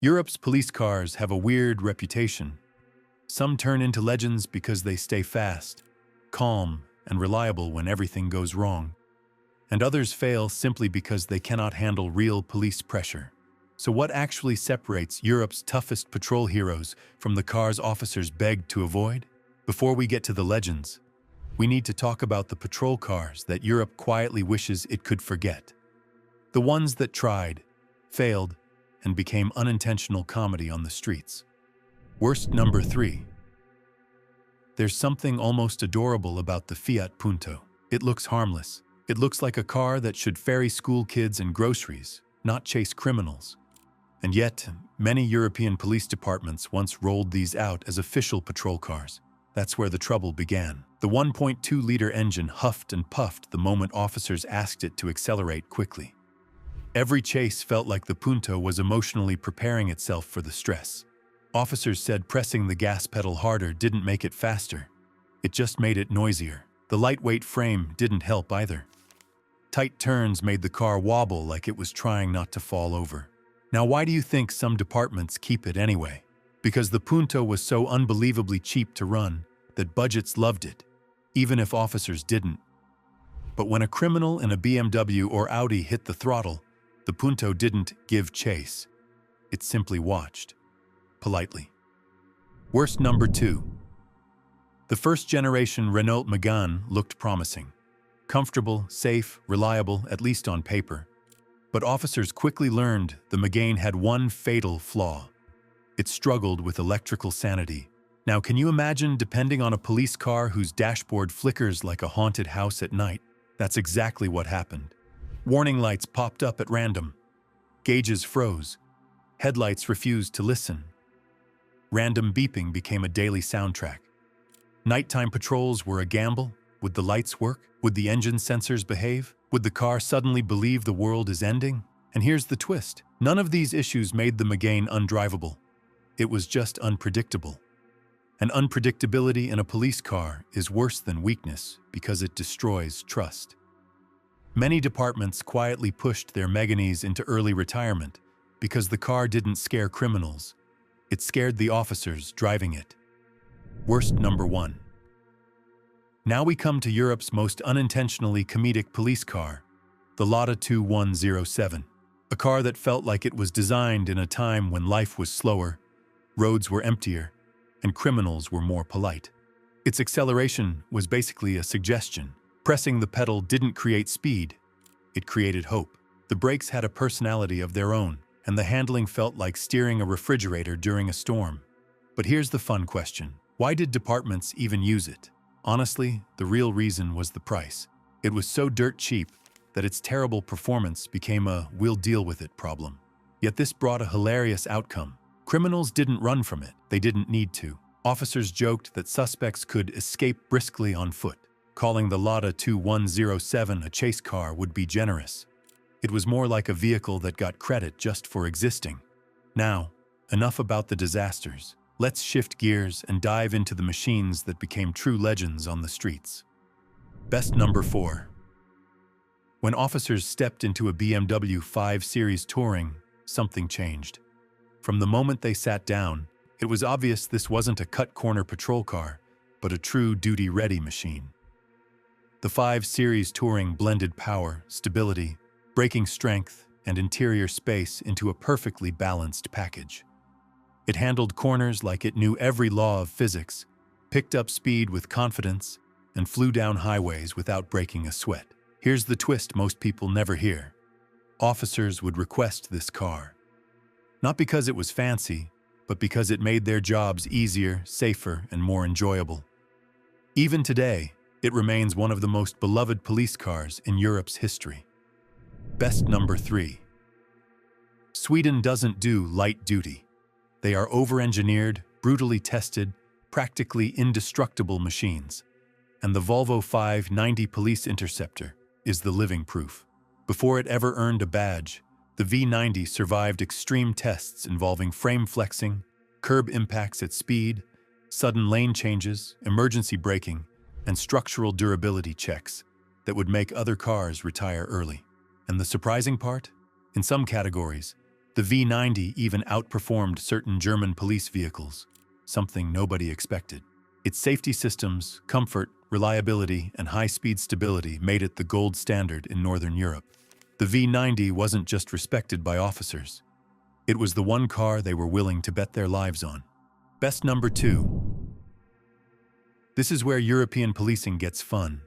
Europe's police cars have a weird reputation. Some turn into legends because they stay fast, calm, and reliable when everything goes wrong. And others fail simply because they cannot handle real police pressure. So what actually separates Europe's toughest patrol heroes from the cars officers begged to avoid? Before we get to the legends, we need to talk about the patrol cars that Europe quietly wishes it could forget. The ones that tried, failed, and became unintentional comedy on the streets. Worst number 3. There's something almost adorable about the Fiat Punto. It looks harmless. It looks like a car that should ferry school kids and groceries, not chase criminals. And yet, many European police departments once rolled these out as official patrol cars. That's where the trouble began. The 1.2-liter engine huffed and puffed the moment officers asked it to accelerate quickly. Every chase felt like the Punto was emotionally preparing itself for the stress. Officers said pressing the gas pedal harder didn't make it faster. It just made it noisier. The lightweight frame didn't help either. Tight turns made the car wobble like it was trying not to fall over. Now, why do you think some departments keep it anyway? Because the Punto was so unbelievably cheap to run that budgets loved it, even if officers didn't. But when a criminal in a BMW or Audi hit the throttle, the Punto didn't give chase. It simply watched, politely. Worst number 2. The first-generation Renault Megane looked promising. Comfortable, safe, reliable, at least on paper. But officers quickly learned the Megane had one fatal flaw. It struggled with electrical sanity. Now, can you imagine depending on a police car whose dashboard flickers like a haunted house at night? That's exactly what happened. Warning lights popped up at random. Gauges froze. Headlights refused to listen. Random beeping became a daily soundtrack. Nighttime patrols were a gamble. Would the lights work? Would the engine sensors behave? Would the car suddenly believe the world is ending? And here's the twist. None of these issues made the Megane undrivable. It was just unpredictable. And unpredictability in a police car is worse than weakness because it destroys trust. Many departments quietly pushed their Meganes into early retirement because the car didn't scare criminals. It scared the officers driving it. Worst number 1. Now we come to Europe's most unintentionally comedic police car, the Lada 2107, a car that felt like it was designed in a time when life was slower, roads were emptier, and criminals were more polite. Its acceleration was basically a suggestion. Pressing the pedal didn't create speed, it created hope. The brakes had a personality of their own, and the handling felt like steering a refrigerator during a storm. But here's the fun question. Why did departments even use it? Honestly, the real reason was the price. It was so dirt cheap that its terrible performance became a "we'll deal with it" problem. Yet this brought a hilarious outcome. Criminals didn't run from it. They didn't need to. Officers joked that suspects could escape briskly on foot. Calling the Lada 2107 a chase car would be generous. It was more like a vehicle that got credit just for existing. Now, enough about the disasters. Let's shift gears and dive into the machines that became true legends on the streets. Best number 4. When officers stepped into a BMW 5 Series Touring, something changed. From the moment they sat down, it was obvious this wasn't a cut-corner patrol car, but a true duty-ready machine. The 5 Series Touring blended power, stability, braking strength, and interior space into a perfectly balanced package. It handled corners like it knew every law of physics, picked up speed with confidence, and flew down highways without breaking a sweat. Here's the twist most people never hear. Officers would request this car. Not because it was fancy, but because it made their jobs easier, safer, and more enjoyable. Even today, it remains one of the most beloved police cars in Europe's history. Best number 3. Sweden doesn't do light duty. They are over-engineered, brutally tested, practically indestructible machines. And the Volvo 590 Police Interceptor is the living proof. Before it ever earned a badge, the V90 survived extreme tests involving frame flexing, curb impacts at speed, sudden lane changes, emergency braking, and structural durability checks that would make other cars retire early. And the surprising part? In some categories, The V90 even outperformed certain German police vehicles, something nobody expected. Its safety systems, comfort, reliability, and high-speed stability made it the gold standard in Northern Europe. The V90 wasn't just respected by officers. It was the one car they were willing to bet their lives on. Best number 2. This is where European policing gets fun.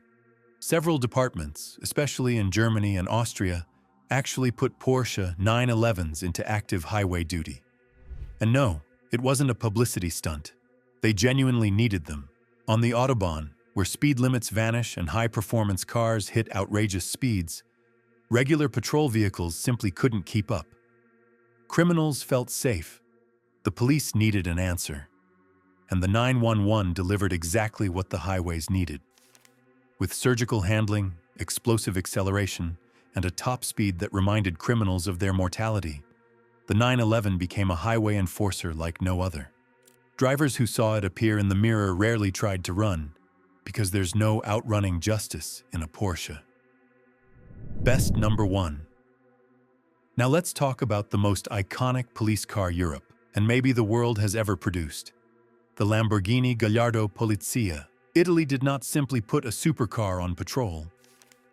Several departments, especially in Germany and Austria, actually put Porsche 911s into active highway duty. And no, it wasn't a publicity stunt. They genuinely needed them. On the Autobahn, where speed limits vanish and high-performance cars hit outrageous speeds, regular patrol vehicles simply couldn't keep up. Criminals felt safe. The police needed an answer. And the 911 delivered exactly what the highways needed. With surgical handling, explosive acceleration, and a top speed that reminded criminals of their mortality, the 911 became a highway enforcer like no other. Drivers who saw it appear in the mirror rarely tried to run, because there's no outrunning justice in a Porsche. Best number 1. Now let's talk about the most iconic police car Europe, and maybe the world has ever produced. The Lamborghini Gallardo Polizia. Italy did not simply put a supercar on patrol.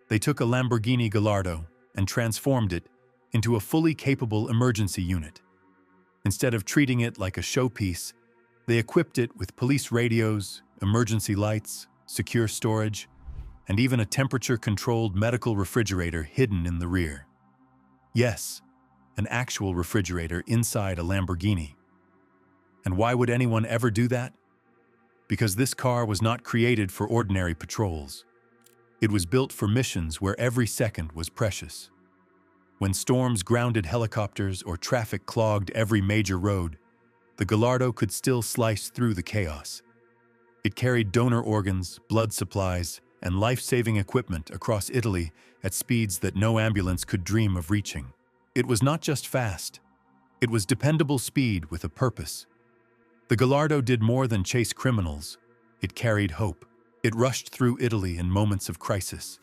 They took a Lamborghini Gallardo and transformed it into a fully capable emergency unit. Instead of treating it like a showpiece, they equipped it with police radios, emergency lights, secure storage, and even a temperature-controlled medical refrigerator hidden in the rear. Yes, an actual refrigerator inside a Lamborghini. And why would anyone ever do that? Because this car was not created for ordinary patrols. It was built for missions where every second was precious. When storms grounded helicopters or traffic clogged every major road, the Gallardo could still slice through the chaos. It carried donor organs, blood supplies, and life-saving equipment across Italy at speeds that no ambulance could dream of reaching. It was not just fast. It was dependable speed with a purpose. The Gallardo did more than chase criminals. It carried hope. It rushed through Italy in moments of crisis,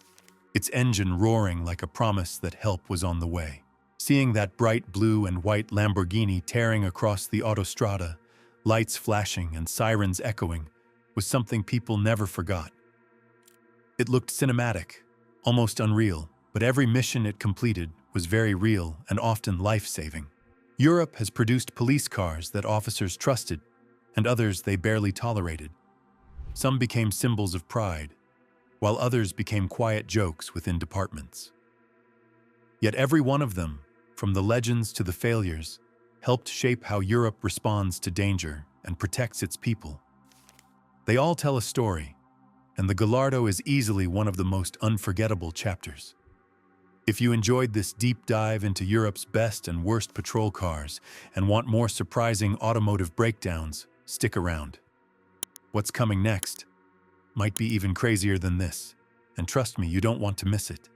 its engine roaring like a promise that help was on the way. Seeing that bright blue and white Lamborghini tearing across the autostrada, lights flashing and sirens echoing, was something people never forgot. It looked cinematic, almost unreal, but every mission it completed was very real and often life-saving. Europe has produced police cars that officers trusted, and others they barely tolerated. Some became symbols of pride, while others became quiet jokes within departments. Yet every one of them, from the legends to the failures, helped shape how Europe responds to danger and protects its people. They all tell a story, and the Gallardo is easily one of the most unforgettable chapters. If you enjoyed this deep dive into Europe's best and worst patrol cars and want more surprising automotive breakdowns, stick around. What's coming next might be even crazier than this, and trust me, you don't want to miss it.